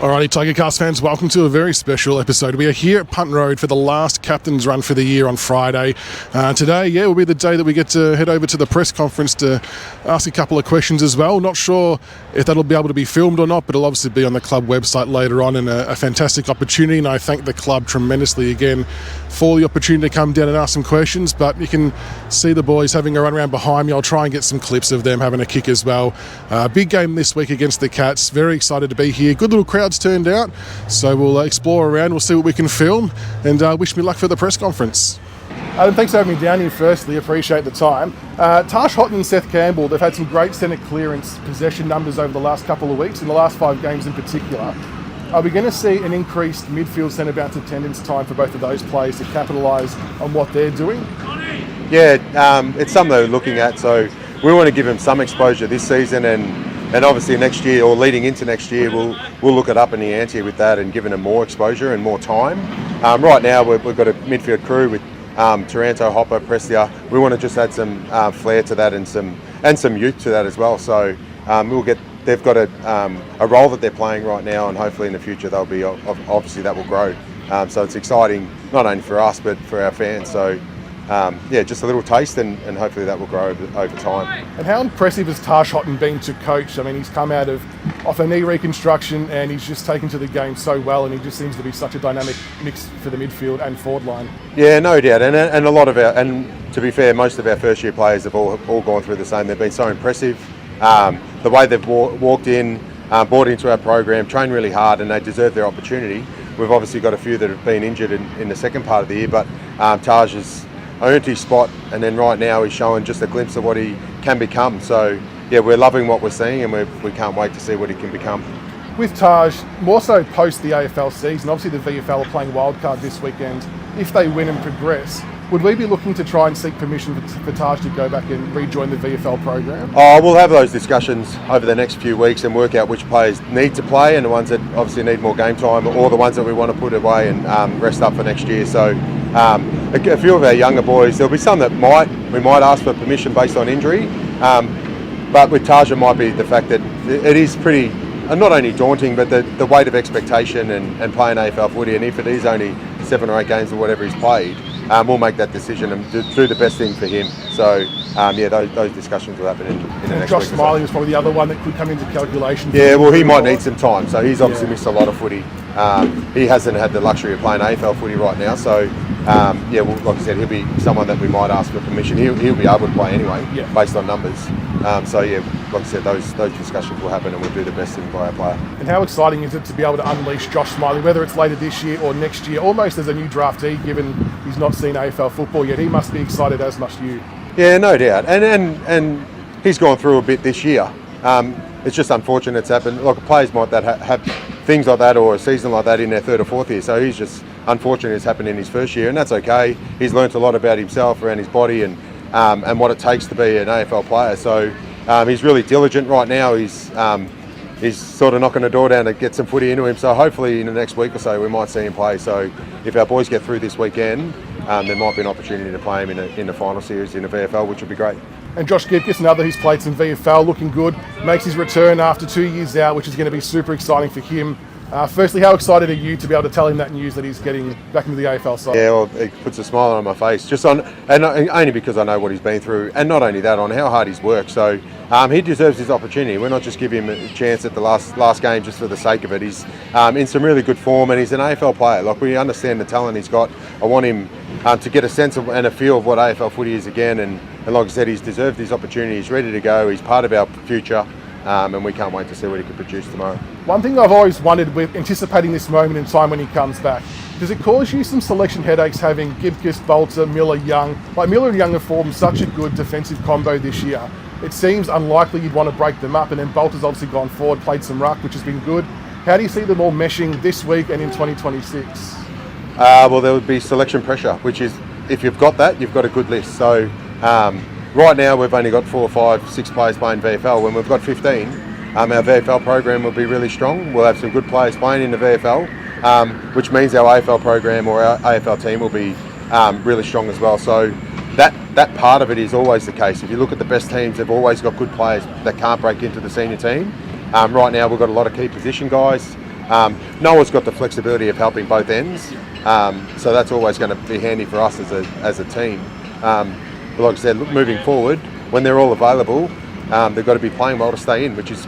Alrighty, Tigercast fans, welcome to a very special episode. We are here at Punt Road for the last captain's run for the year on Friday. Today, will be the day that we get to head over to the press conference to ask a couple of questions as well. Not sure if that'll be able to be filmed or not, but it'll obviously be on the club website later on, and a fantastic opportunity. And I thank the club tremendously again for the opportunity to come down and ask some questions. But you can see the boys having a run around behind me. I'll try and get some clips of them having a kick as well. Big game this week against the Cats. Very excited to be here. Good little crowds turned out, so we'll explore around, we'll see what we can film, and wish me luck for the press conference. Adam, thanks for having me down here firstly, appreciate the time. Tash, Hotton and Seth Campbell, they've had some great centre clearance possession numbers over the last couple of weeks, in the last 5 games in particular. Are we going to see an increased midfield centre bounce attendance time for both of those players to capitalise on what they're doing? Yeah, it's something they're looking at, so we want to give them some exposure this season, and obviously next year, or leading into next year, we'll look it up in the ante with that and giving them more exposure and more time. Right now, we've got a midfield crew with Taranto, Hopper, Prestia. We want to just add some flair to that and some youth to that as well. So they've got a role that they're playing right now, and hopefully in the future they'll be obviously that will grow. So it's exciting not only for us but for our fans. So. Just a little taste, and hopefully that will grow over time. And how impressive has Tash Hotton been to coach? I mean, he's come off a knee reconstruction, and he's just taken to the game so well, and he just seems to be such a dynamic mix for the midfield and forward line. Yeah, no doubt, and a lot of and to be fair, most of our first year players have all gone through the same. They've been so impressive. The way they've walked in, bought into our program, trained really hard, and they deserve their opportunity. We've obviously got a few that have been injured in the second part of the year, but Taj has earned his spot, and then right now he's showing just a glimpse of what he can become. So yeah, we're loving what we're seeing, and we can't wait to see what he can become. With Taj, more so post the AFL season, obviously the VFL are playing wildcard this weekend. If they win and progress, would we be looking to try and seek permission for Taj to go back and rejoin the VFL program? We'll have those discussions over the next few weeks and work out which players need to play, and the ones that obviously need more game time, or the ones that we want to put away and rest up for next year. So a few of our younger boys, there'll be some that we might ask for permission based on injury, but with Taj it might be the fact that it is pretty not only daunting, but the weight of expectation and playing AFL footy, and if it is only 7 or 8 games or whatever he's played, we'll make that decision and do the best thing for him. So those discussions will happen in the next week. Josh Smiley was probably the other one that could come into calculation. Yeah, well, he might need some time, so he's obviously missed a lot of footy. He hasn't had the luxury of playing AFL footy right now, so like I said, he'll be someone that we might ask for permission. He'll be able to play anyway, based on numbers. Like I said, those discussions will happen, and we'll do the best thing by our player. And how exciting is it to be able to unleash Josh Smiley, whether it's later this year or next year, almost as a new draftee, given he's not seen AFL football yet? He must be excited as much as you. Yeah, no doubt. And he's gone through a bit this year. It's just unfortunate it's happened. Like, players might have things like that, or a season like that in their 3rd or 4th year. So he's just unfortunate it's happened in his first year, and that's okay. He's learnt a lot about himself, around his body, and what it takes to be an AFL player. So he's really diligent right now. He's sort of knocking the door down to get some footy into him. So hopefully in the next week or so we might see him play. So if our boys get through this weekend, there might be an opportunity to play him in the final series in the VFL, which would be great. And Josh Gibus, another who's played some VFL, looking good, makes his return after 2 years out, which is going to be super exciting for him. Firstly, how excited are you to be able to tell him that news that he's getting back into the AFL side? Yeah, well, it puts a smile on my face, and only because I know what he's been through, and not only that, on how hard he's worked. So he deserves his opportunity. We're not just giving him a chance at the last game just for the sake of it. He's in some really good form, and he's an AFL player. Like, we understand the talent he's got. I want him to get a sense of and a feel of what AFL footy is again, and like I said, he's deserved his opportunity. He's ready to go. He's part of our future. And we can't wait to see what he can produce tomorrow. One thing I've always wondered with anticipating this moment in time when he comes back, does it cause you some selection headaches having Gibus, Bolter, Miller, Young? Like, Miller and Young have formed such a good defensive combo this year. It seems unlikely you'd want to break them up, and then Bolter's obviously gone forward, played some ruck, which has been good. How do you see them all meshing this week and in 2026? Well, there would be selection pressure, which is, if you've got that, you've got a good list. So right now we've only got 4, 5, 6 players playing VFL. When we've got 15, our VFL program will be really strong. We'll have some good players playing in the VFL, which means our AFL program or our AFL team will be really strong as well. So that part of it is always the case. If you look at the best teams, they've always got good players that can't break into the senior team. Right now we've got a lot of key position guys. Noah's got the flexibility of helping both ends, so that's always going to be handy for us as a team. But like I said, moving forward, when they're all available, they've got to be playing well to stay in, which is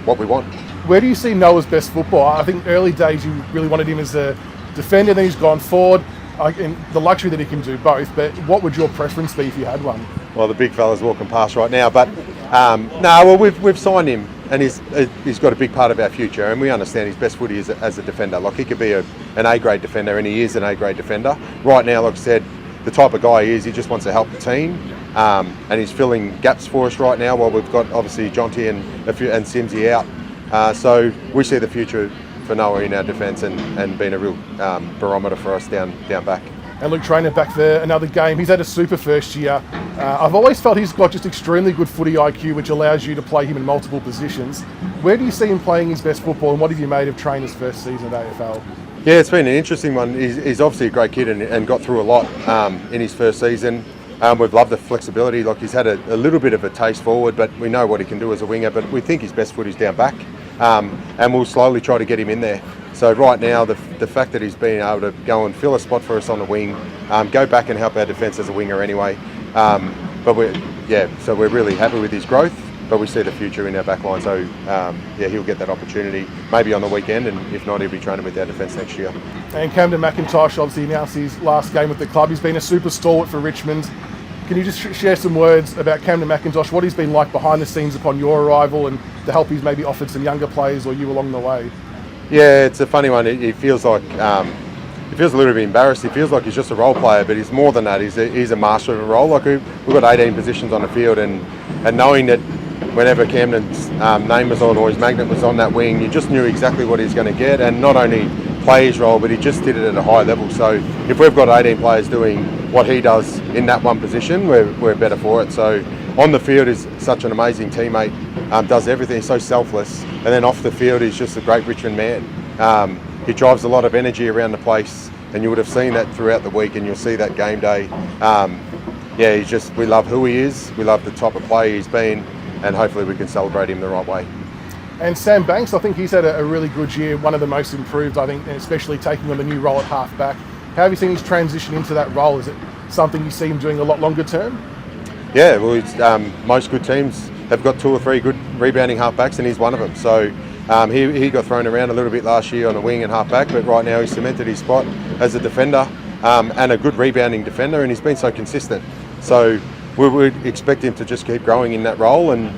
what we want. Where do you see Noah's best football? I think early days you really wanted him as a defender, then he's gone forward, and the luxury that he can do both, but what would your preference be if you had one? Well, the big fella's walking past right now, but we've signed him, and he's got a big part of our future, and we understand his best footy is as a defender. Like, he could be an A-grade defender, and he is an A-grade defender. Right now, like I said, the type of guy he is, he just wants to help the team, and he's filling gaps for us right now while we've got obviously Jonty and Simsy out. So we see the future for Noah in our defence and being a real barometer for us down back. And Luke Traynor back there, another game. He's had a super first year. I've always felt he's got just extremely good footy IQ, which allows you to play him in multiple positions. Where do you see him playing his best football, and what have you made of Traynor's first season at AFL? Yeah, it's been an interesting one. He's obviously a great kid and got through a lot in his first season. We've loved the flexibility. Like, he's had a little bit of a taste forward, but we know what he can do as a winger, but we think his best foot is down back. And we'll slowly try to get him in there. So right now, the fact that he's been able to go and fill a spot for us on the wing, go back and help our defence as a winger anyway. So we're really happy with his growth, but we see the future in our back line. So he'll get that opportunity maybe on the weekend, and if not, he'll be training with our defence next year. And Camden Macintosh obviously announced his last game with the club. He's been a super stalwart for Richmond. Can you just share some words about Camden Macintosh, what he's been like behind the scenes upon your arrival, and the help he's maybe offered some younger players or you along the way? Yeah, it's a funny one. He feels like he feels a little bit embarrassed. He feels like he's just a role player, but he's more than that. He's a master of a role. Like, we've got 18 positions on the field, and knowing that whenever Camden's name was on or his magnet was on that wing, you just knew exactly what he's going to get, and not only play his role, but he just did it at a high level. So if we've got 18 players doing what he does in that one position, we're better for it. So on the field, he's such an amazing teammate, does everything, he's so selfless, and then off the field he's just a great Richmond man. He drives a lot of energy around the place, and you would have seen that throughout the week, and you'll see that game day. We love who he is, we love the type of player he's been, and hopefully we can celebrate him the right way. And Sam Banks, I think he's had a really good year, one of the most improved, I think, and especially taking on the new role at half-back. How have you seen his transition into that role? Is it something you see him doing a lot longer term? Yeah, well, most good teams have got 2 or 3 good rebounding half-backs, and he's one of them. So he got thrown around a little bit last year on the wing and half-back, but right now he's cemented his spot as a defender, and a good rebounding defender, and he's been so consistent. So we would expect him to just keep growing in that role, and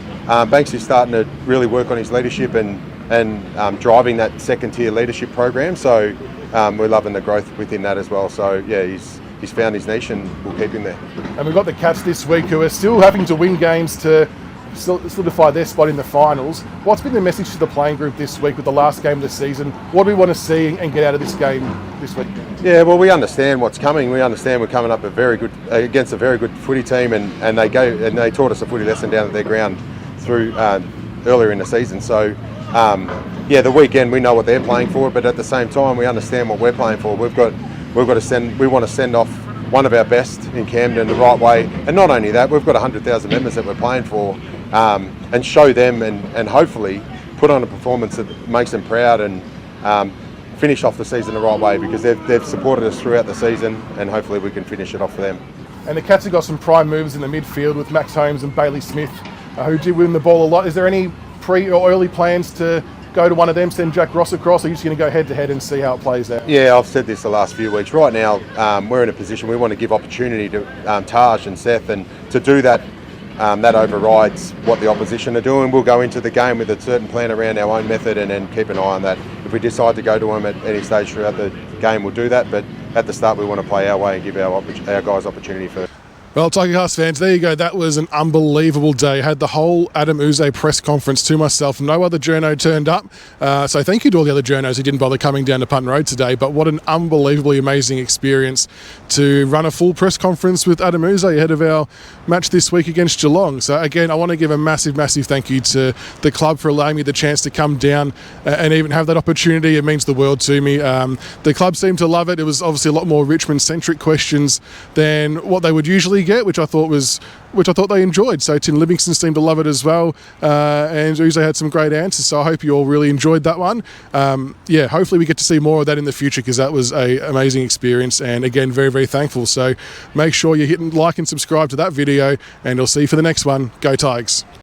Banks is starting to really work on his leadership and driving that second-tier leadership program. So we're loving the growth within that as well. So yeah, he's found his niche, and we'll keep him there. And we've got the Cats this week, who are still having to win games to solidify their spot in the finals. What's been the message to the playing group this week with the last game of the season? What do we want to see and get out of this game this week? Yeah, well, we understand what's coming. We understand we're coming up against a very good footy team, and they taught us a footy lesson down at their ground through earlier in the season. So the weekend, we know what they're playing for, but at the same time we understand what we're playing for. We want to send off one of our best in Camden the right way, and not only that, we've got 100,000 members that we're playing for, and show them and hopefully put on a performance that makes them proud, and finish off the season the right way, because they've supported us throughout the season, and hopefully we can finish it off for them. And the Cats have got some prime movers in the midfield with Max Holmes and Bailey Smith, who do win the ball a lot. Is there any pre or early plans to go to one of them, send Jack Ross across, or are you just going to go head-to-head and see how it plays out? Yeah, I've said this the last few weeks. Right now, we're in a position we want to give opportunity to Taj and Seth, and to do that, that overrides what the opposition are doing. We'll go into the game with a certain plan around our own method, and then keep an eye on that. If we decide to go to them at any stage throughout the game, we'll do that, but at the start we want to play our way and give our guys opportunity first. Well, Tigercast fans, there you go. That was an unbelievable day. I had the whole Adem Yze press conference to myself. No other journo turned up. So thank you to all the other journos who didn't bother coming down to Punt Road today. But what an unbelievably amazing experience to run a full press conference with Adem Yze ahead of our match this week against Geelong. So again, I want to give a massive, massive thank you to the club for allowing me the chance to come down and even have that opportunity. It means the world to me. The club seemed to love it. It was obviously a lot more Richmond-centric questions than what they would usually we get, which I thought they enjoyed. So Tim Livingston seemed to love it as well, and Yze had some great answers. So I hope you all really enjoyed that one. Hopefully we get to see more of that in the future, because that was an amazing experience, and again, very, very thankful. So make sure you hit like and subscribe to that video, and I'll see you for the next one. Go Tigers.